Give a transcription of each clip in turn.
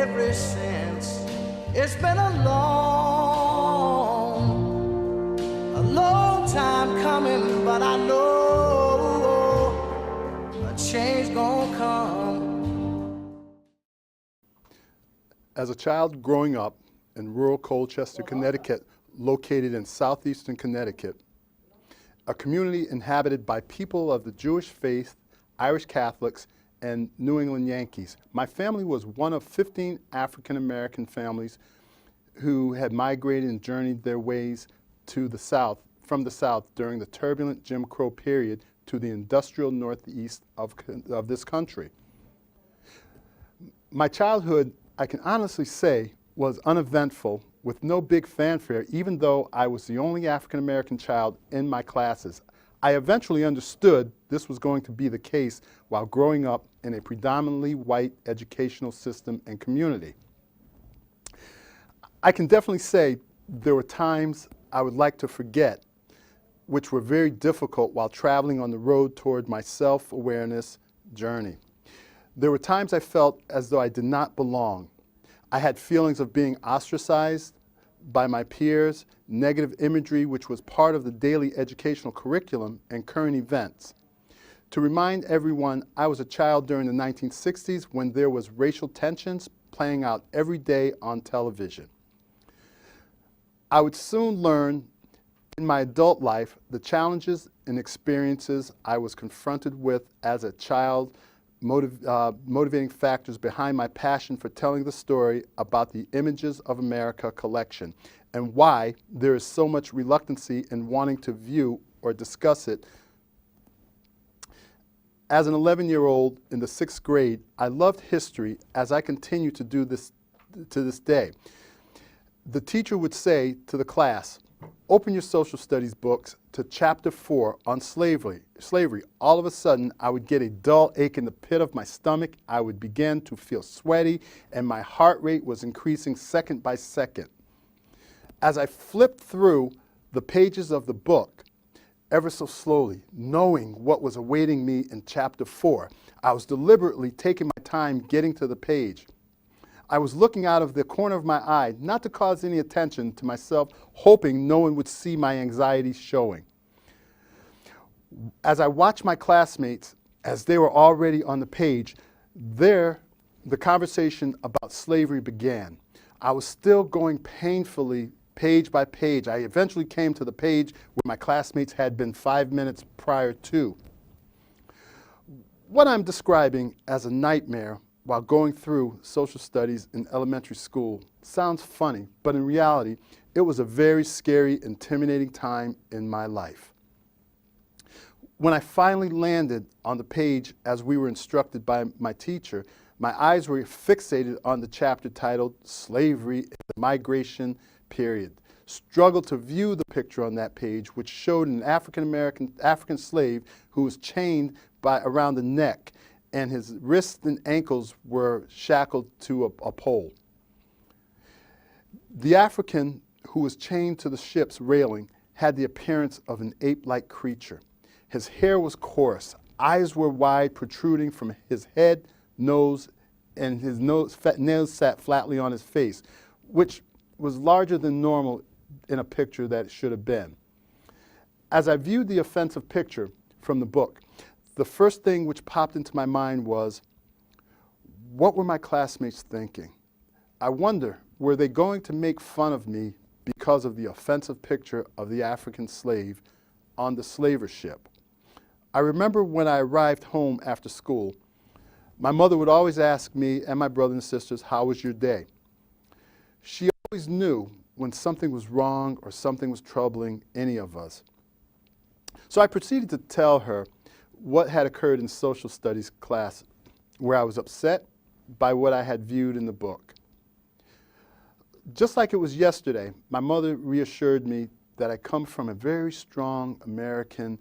slavery since. It's been a long time coming, but I know a change gonna come. As a child growing up in rural Colchester, Connecticut, located in southeastern Connecticut, a community inhabited by people of the Jewish faith, Irish Catholics, and New England Yankees. My family was one of 15 African-American families who had migrated and journeyed their ways to the South, from the South during the turbulent Jim Crow period to the industrial northeast of this country. My childhood, I can honestly say, was uneventful with no big fanfare, even though I was the only African-American child in my classes. I eventually understood this was going to be the case while growing up in a predominantly white educational system and community. I can definitely say there were times I would like to forget, which were very difficult while traveling on the road toward my self-awareness journey. There were times I felt as though I did not belong. I had feelings of being ostracized by my peers, negative imagery which was part of the daily educational curriculum, and current events. To remind everyone, I was a child during the 1960s when there was racial tensions playing out every day on television. I would soon learn in my adult life the challenges and experiences I was confronted with as a child, motivating factors behind my passion for telling the story about the Images of America collection, and why there is so much reluctancy in wanting to view or discuss it. As an 11-year-old in the 6th grade, I loved history, as I continue to do this to this day. The teacher would say to the class, "Open your social studies books to chapter 4 on slavery." All of a sudden, I would get a dull ache in the pit of my stomach. I would begin to feel sweaty, and my heart rate was increasing second by second. As I flipped through the pages of the book, ever so slowly, knowing what was awaiting me in chapter 4, I was deliberately taking my time getting to the page. I was looking out of the corner of my eye, not to cause any attention to myself, hoping no one would see my anxiety showing. As I watched my classmates, as they were already on the page, the conversation about slavery began. I was still going painfully page by page. I eventually came to the page where my classmates had been 5 minutes prior to. What I'm describing as a nightmare while going through social studies in elementary school sounds funny, but in reality, it was a very scary, intimidating time in my life. When I finally landed on the page as we were instructed by my teacher, my eyes were fixated on the chapter titled Slavery in the Migration Period. Struggled to view the picture on that page, which showed an African slave who was chained around the neck, and his wrists and ankles were shackled to a pole. The African who was chained to the ship's railing had the appearance of an ape-like creature. His hair was coarse, eyes were wide, protruding from his head, nose, and his nails sat flatly on his face, which was larger than normal in a picture that it should have been. As I viewed the offensive picture from the book, the first thing which popped into my mind was, what were my classmates thinking? I wonder, were they going to make fun of me because of the offensive picture of the African slave on the slaver ship? I remember when I arrived home after school, my mother would always ask me and my brothers and sisters, "How was your day?" She always knew when something was wrong or something was troubling any of us. So I proceeded to tell her what had occurred in social studies class, where I was upset by what I had viewed in the book. Just like it was yesterday, my mother reassured me that I come from a very strong American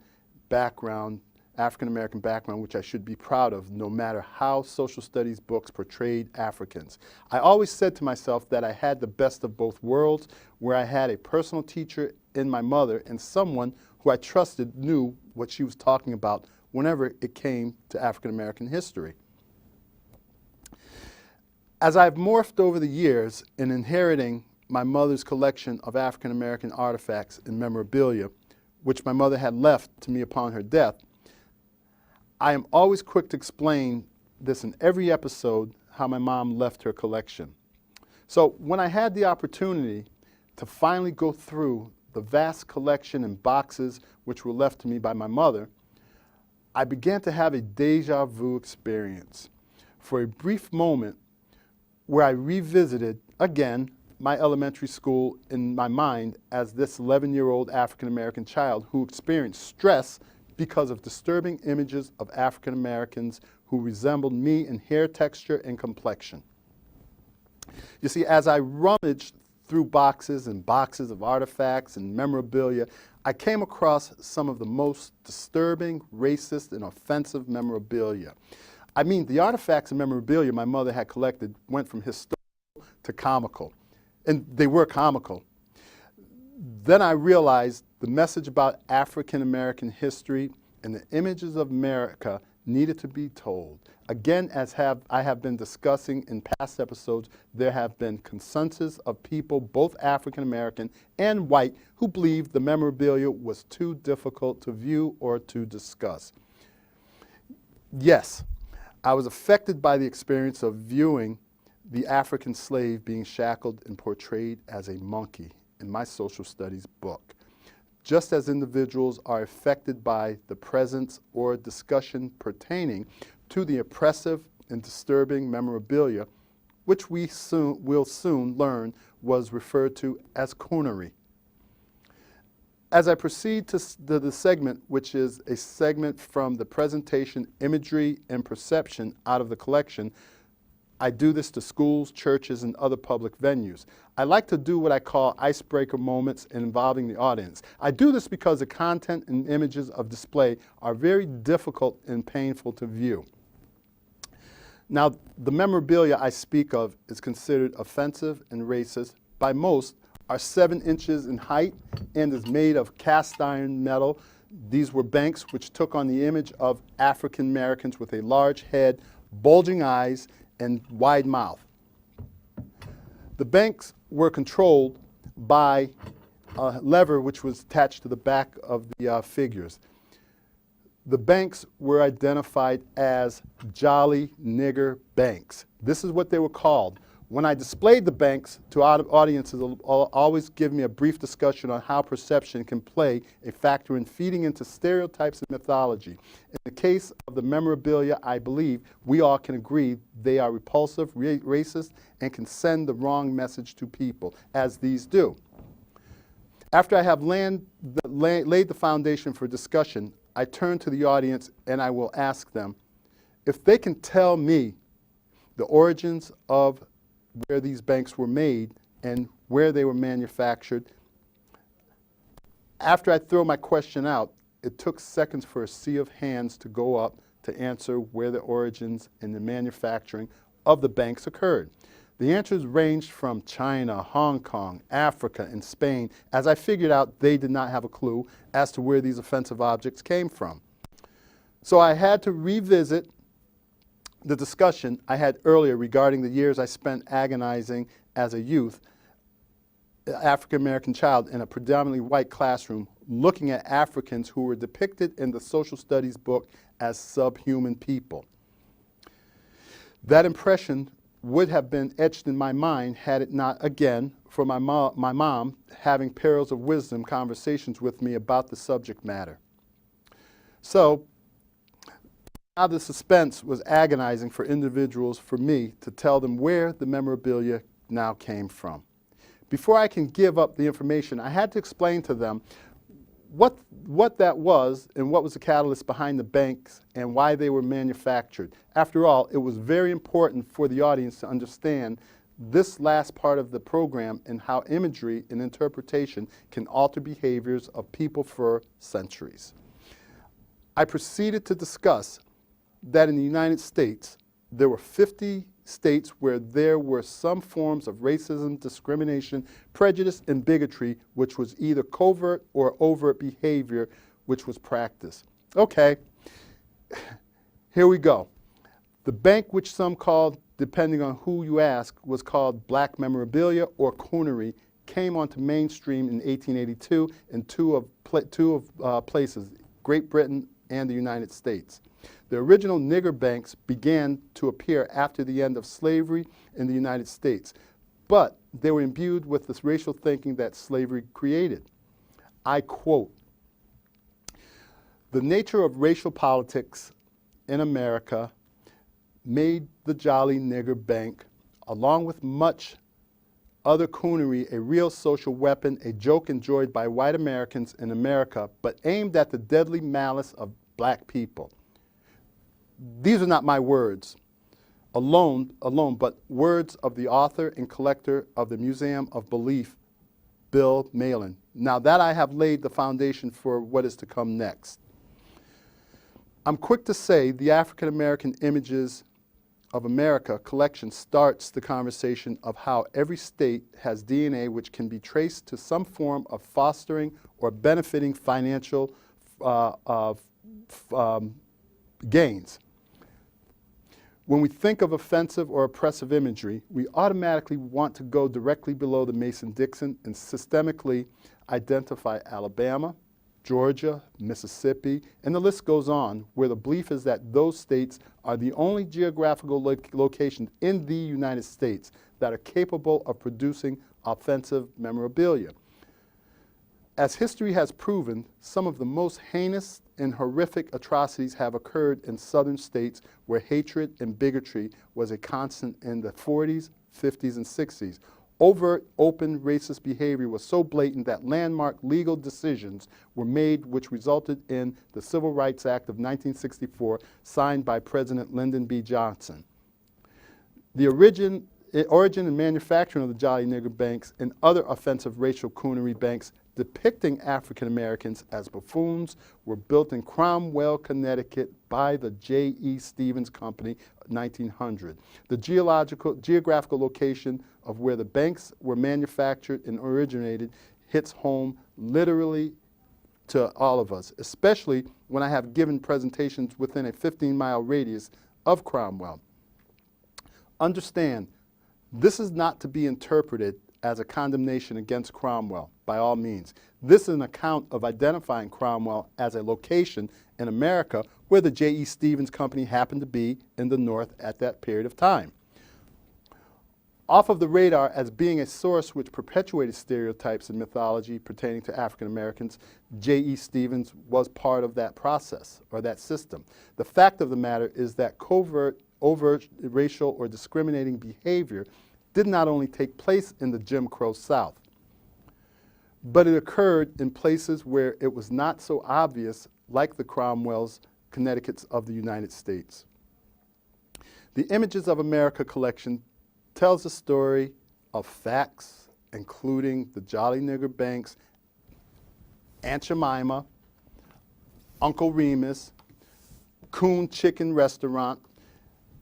background, African-American background, which I should be proud of, no matter how social studies books portrayed Africans. I always said to myself that I had the best of both worlds, where I had a personal teacher in my mother and someone who I trusted knew what she was talking about whenever it came to African-American history. As I've morphed over the years in inheriting my mother's collection of African American artifacts and memorabilia, which my mother had left to me upon her death, I am always quick to explain this in every episode, how my mom left her collection. So when I had the opportunity to finally go through the vast collection and boxes which were left to me by my mother, I began to have a deja vu experience. For a brief moment, where I revisited, again, my elementary school in my mind as this 11-year-old African-American child who experienced stress because of disturbing images of African-Americans who resembled me in hair texture and complexion. You see, as I rummaged through boxes and boxes of artifacts and memorabilia, I came across some of the most disturbing, racist, and offensive memorabilia. I mean, the artifacts and memorabilia my mother had collected went from historical to comical, and they were comical. Then I realized the message about African American history and the images of America needed to be told. Again, as I have been discussing in past episodes, there have been consensus of people, both African American and white, who believed the memorabilia was too difficult to view or to discuss. Yes, I was affected by the experience of viewing the African slave being shackled and portrayed as a monkey in my social studies book. Just as individuals are affected by the presence or discussion pertaining to the oppressive and disturbing memorabilia, which we will soon learn was referred to as coonery. As I proceed to the segment, which is a segment from the presentation, imagery, and perception out of the collection, I do this to schools, churches, and other public venues. I like to do what I call icebreaker moments involving the audience. I do this because the content and images of display are very difficult and painful to view. Now, the memorabilia I speak of is considered offensive and racist by most, are 7 inches in height and is made of cast iron metal. These were banks which took on the image of African Americans with a large head, bulging eyes, and wide mouth. The banks were controlled by a lever which was attached to the back of the figures. The banks were identified as Jolly Nigger Banks. This is what they were called. When I displayed the banks to audiences, I'll always give me a brief discussion on how perception can play a factor in feeding into stereotypes and mythology. In the case of the memorabilia, I believe we all can agree they are repulsive, racist, and can send the wrong message to people, as these do. After I have laid the foundation for discussion, I turn to the audience and I will ask them if they can tell me the origins of where these banks were made and where they were manufactured. After I throw my question out, it took seconds for a sea of hands to go up to answer where the origins and the manufacturing of the banks occurred. The answers ranged from China, Hong Kong, Africa, and Spain, as I figured out they did not have a clue as to where these offensive objects came from. So I had to revisit the discussion I had earlier regarding the years I spent agonizing as a youth, African-American child in a predominantly white classroom, looking at Africans who were depicted in the social studies book as subhuman people. That impression would have been etched in my mind had it not, again, for my mom having pearls of wisdom conversations with me about the subject matter. So, now the suspense was agonizing for individuals, for me, to tell them where the memorabilia now came from. Before I can give up the information, I had to explain to them what that was and what was the catalyst behind the banks and why they were manufactured. After all, it was very important for the audience to understand this last part of the program and how imagery and interpretation can alter behaviors of people for centuries. I proceeded to discuss that in the United States, there were 50 states where there were some forms of racism, discrimination, prejudice, and bigotry, which was either covert or overt behavior which was practiced. Okay, here we go. The bank which some called depending on who you ask, was called black memorabilia or coonery, came onto mainstream in 1882 in two places, Great Britain and the United States. The original nigger banks began to appear after the end of slavery in the United States, but they were imbued with this racial thinking that slavery created. I quote, "The nature of racial politics in America made the Jolly Nigger Bank, along with much other coonery, a real social weapon, a joke enjoyed by white Americans in America, but aimed at the deadly malice of black people." These are not my words alone, but words of the author and collector of the Museum of Belief, Bill Malin. Now that I have laid the foundation for what is to come next. I'm quick to say the African American Images of America collection starts the conversation of how every state has DNA which can be traced to some form of fostering or benefiting financial gains. When we think of offensive or oppressive imagery, we automatically want to go directly below the Mason-Dixon and systemically identify Alabama, Georgia, Mississippi, and the list goes on, where the belief is that those states are the only geographical locations in the United States that are capable of producing offensive memorabilia. As history has proven, some of the most heinous and horrific atrocities have occurred in southern states where hatred and bigotry was a constant in the 40s, 50s, and 60s. Overt, open racist behavior was so blatant that landmark legal decisions were made which resulted in the Civil Rights Act of 1964, signed by President Lyndon B. Johnson. The origin and manufacturing of the Jolly Nigger Banks and other offensive racial coonery banks depicting African Americans as buffoons were built in Cromwell, Connecticut by the J.E. Stevens Company, 1900. The geographical location of where the banks were manufactured and originated hits home literally to all of us, especially when I have given presentations within a 15-mile radius of Cromwell. Understand, this is not to be interpreted as a condemnation against Cromwell, by all means. This is an account of identifying Cromwell as a location in America where the J.E. Stevens Company happened to be in the North at that period of time. Off of the radar as being a source which perpetuated stereotypes and mythology pertaining to African Americans, J.E. Stevens was part of that process or that system. The fact of the matter is that overt racial or discriminating behavior did not only take place in the Jim Crow South, but it occurred in places where it was not so obvious, like the Cromwells, Connecticuts of the United States. The Images of America collection tells the story of facts, including the Jolly Nigger Banks, Aunt Jemima, Uncle Remus, Coon Chicken Restaurant,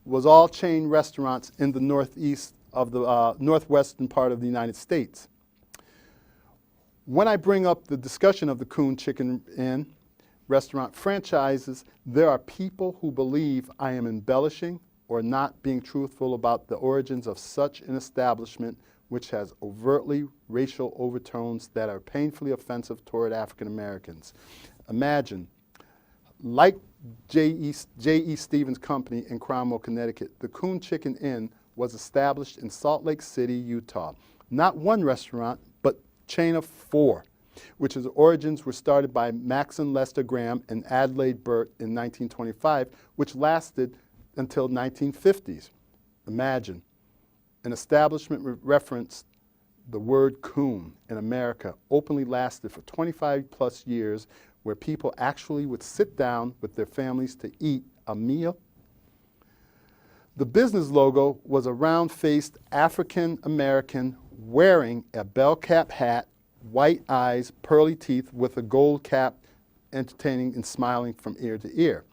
was all chain restaurants in the northeast of the northwestern part of the United States. When I bring up the discussion of the Coon Chicken Inn restaurant franchises, there are people who believe I am embellishing or not being truthful about the origins of such an establishment which has overtly racial overtones that are painfully offensive toward African Americans. Imagine, like J.E. Stevens Company in Cromwell, Connecticut, the Coon Chicken Inn was established in Salt Lake City, Utah. Not one restaurant, but chain of 4, which its origins were started by Maxon Lester Graham and Adelaide Burt in 1925, which lasted until 1950s. Imagine, an establishment referenced the word coon in America openly lasted for 25 plus years, where people actually would sit down with their families to eat a meal. The business logo was a round-faced African American wearing a bell cap hat, white eyes, pearly teeth with a gold cap, entertaining and smiling from ear to ear.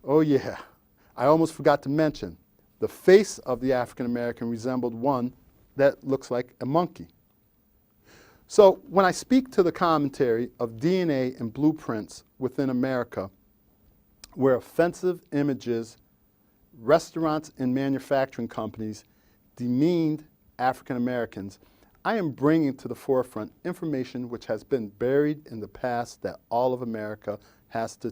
Oh yeah, I almost forgot to mention, the face of the African American resembled one that looks like a monkey. So when I speak to the commentary of DNA and blueprints within America, where offensive images restaurants and manufacturing companies demeaned African Americans, I am bringing to the forefront information which has been buried in the past that all of America has to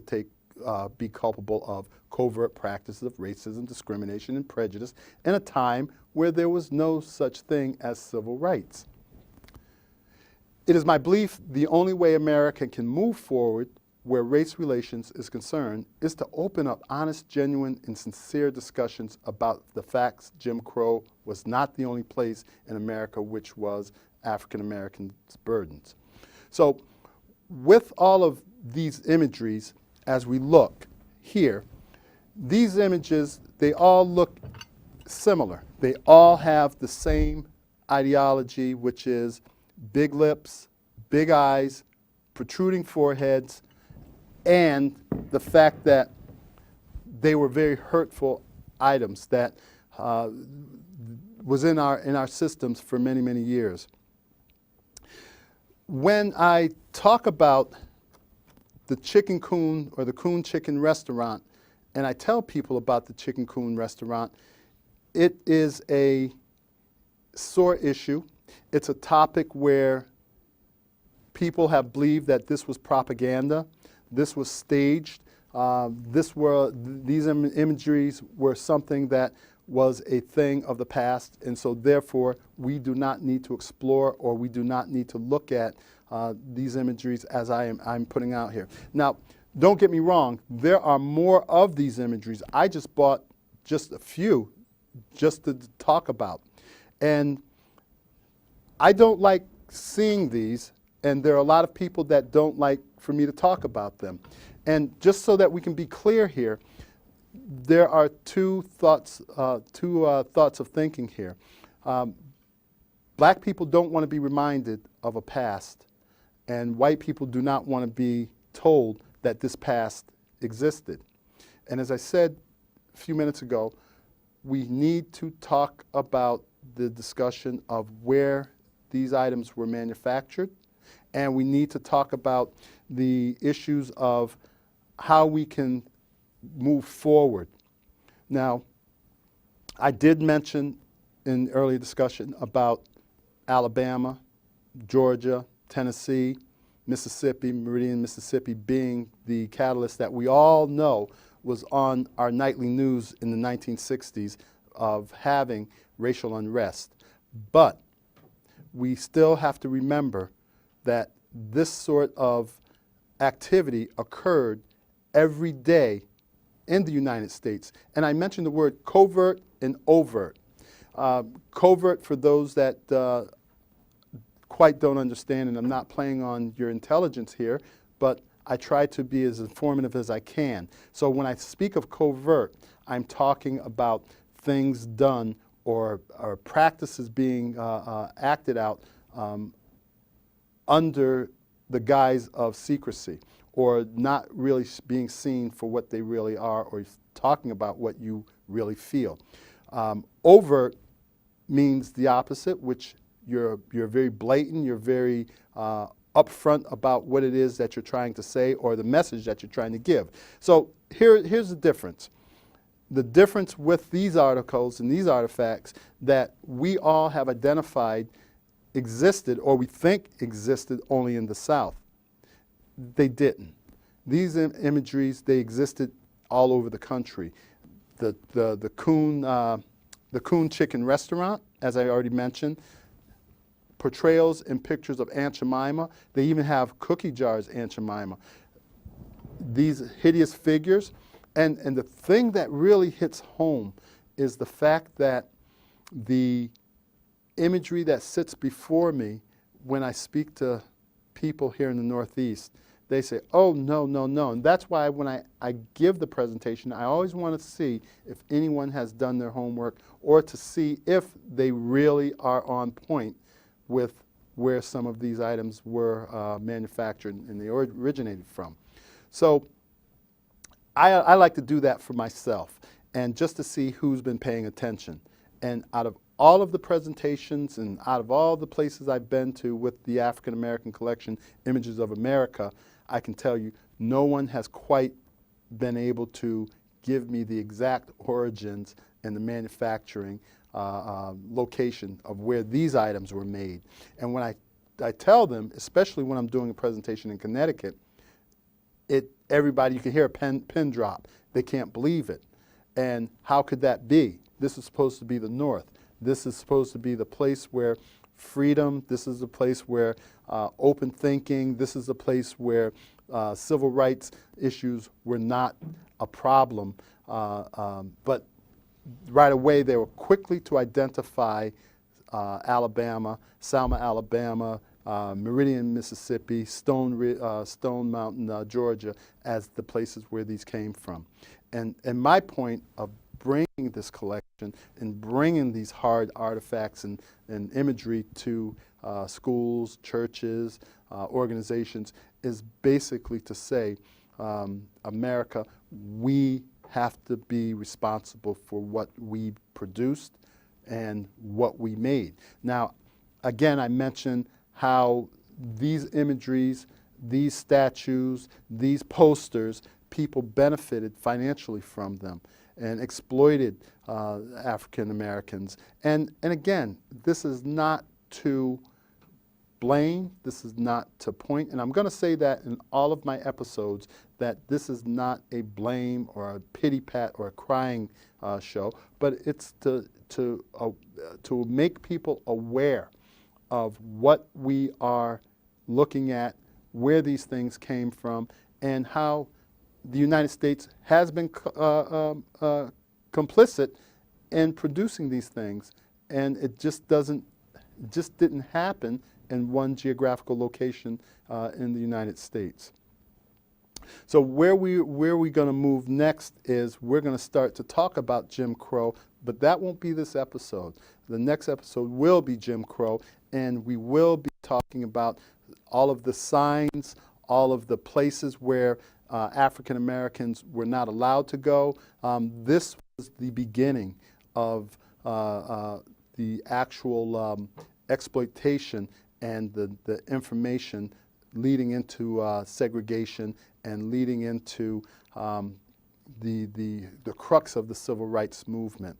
be culpable of covert practices of racism, discrimination, and prejudice in a time where there was no such thing as civil rights. It is my belief the only way America can move forward where race relations is concerned is to open up honest, genuine, and sincere discussions about the facts Jim Crow was not the only place in America which was African Americans' burdens. So with all of these imageries, as we look here, these images, they all look similar. They all have the same ideology, which is big lips, big eyes, protruding foreheads, and the fact that they were very hurtful items that was in our systems for many, many years. When I talk about the Chicken Coon or the Coon Chicken Restaurant, and I tell people about the Chicken Coon Restaurant, it is a sore issue. It's a topic where people have believed that this was propaganda, this was staged, these imageries were something that was a thing of the past, and so therefore we do not need to explore or we do not need to look at these imageries as I'm putting out here. Now, don't get me wrong, there are more of these imageries. I just bought just a few just to talk about. And I don't like seeing these, and there are a lot of people that don't like for me to talk about them. And just so that we can be clear here, there are two thoughts of thinking here. Black people don't want to be reminded of a past, and white people do not want to be told that this past existed. And as I said a few minutes ago, we need to talk about the discussion of where these items were manufactured, and we need to talk about the issues of how we can move forward. Now, I did mention in earlier discussion about Alabama, Georgia, Tennessee, Mississippi, Meridian, Mississippi being the catalyst that we all know was on our nightly news in the 1960s of having racial unrest. But we still have to remember that this sort of activity occurred every day in the United States. And I mentioned the word covert and overt. Covert, for those that quite don't understand, and I'm not playing on your intelligence here, but I try to be as informative as I can. So when I speak of covert, I'm talking about things done or practices being acted out under the guise of secrecy, or not really being seen for what they really are, or talking about what you really feel. Overt means the opposite, which you're very blatant, you're very upfront about what it is that you're trying to say or the message that you're trying to give. So here's the difference. The difference with these articles and these artifacts that we all have identified existed, or we think existed, only in the South. They didn't. These imageries, they existed all over the country. The Coon Chicken Restaurant, as I already mentioned, portrayals and pictures of Aunt Jemima. They even have cookie jars, Aunt Jemima. These hideous figures. And the thing that really hits home is the fact that the imagery that sits before me when I speak to people here in the Northeast, they say, oh, no, no, no. And that's why when I give the presentation, I always want to see if anyone has done their homework, or to see if they really are on point with where some of these items were manufactured and they originated from. So I like to do that for myself, and just to see who's been paying attention. And out of all of the presentations and out of all the places I've been to with the African American collection, Images of America, I can tell you no one has quite been able to give me the exact origins and the manufacturing location of where these items were made. And when I tell them, especially when I'm doing a presentation in Connecticut, everybody, you can hear a pin drop. They can't believe it. And how could that be? This is supposed to be the North. This is supposed to be the place where freedom, this is the place where open thinking, this is the place where civil rights issues were not a problem. But right away they were quickly to identify Alabama, Selma, Alabama, Meridian, Mississippi, Stone Mountain, Georgia, as the places where these came from. And my point of bringing this collection and bringing these hard artifacts and imagery to schools, churches, organizations is basically to say, America, we have to be responsible for what we produced and what we made. Now, again, I mentioned how these imageries, these statues, these posters, people benefited financially from them and exploited African Americans. And again, this is not to blame, this is not to point, and I'm going to say that in all of my episodes, that this is not a blame or a pity pat or a crying show, but it's to make people aware of what we are looking at, where these things came from, and how the United States has been complicit in producing these things, and it just didn't happen in one geographical location in the United States. So where we're going to move next is we're going to start to talk about Jim Crow, but that won't be this episode. The next episode will be Jim Crow, and we will be talking about all of the signs, all of the places where African Americans were not allowed to go. This was the beginning of the actual exploitation and the information leading into segregation and leading into the crux of the civil rights movement.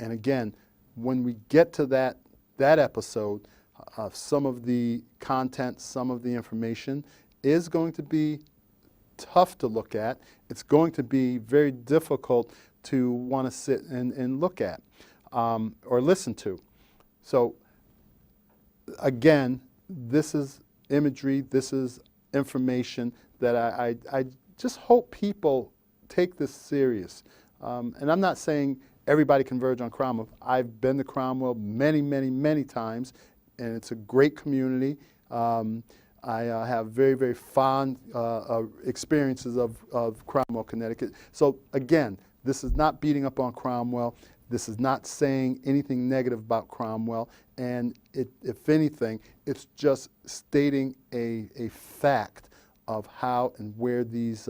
And again, when we get to that episode, some of the content, some of the information is going to be tough to look at. It's going to be very difficult to want to sit and look at or listen to. So again, this is imagery, this is information that I just hope people take this serious. And I'm not saying everybody converge on Cromwell. I've been to Cromwell many, many, many times, and it's a great community. I have very, very fond experiences of Cromwell, Connecticut. So again, this is not beating up on Cromwell. This is not saying anything negative about Cromwell. And if anything, it's just stating a fact of how and where these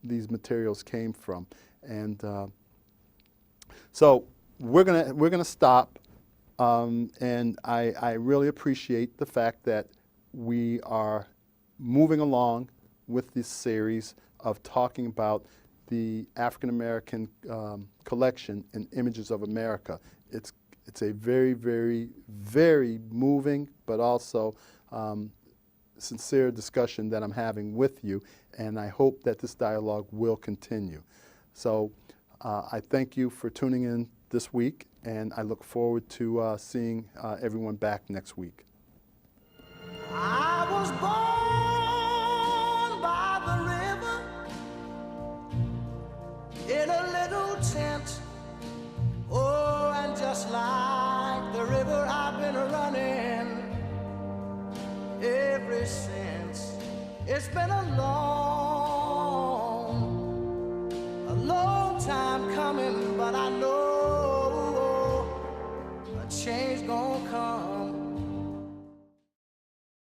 materials came from. And so we're gonna stop. And I really appreciate the fact that we are moving along with this series of talking about the African American collection and images of America. It's a very, very, very moving, but also sincere discussion that I'm having with you, and I hope that this dialogue will continue. So I thank you for tuning in this week, and I look forward to seeing everyone back next week. I was born by the river in a little tent. Oh, and just like the river, I've been running ever since. It's been a long time coming, but I know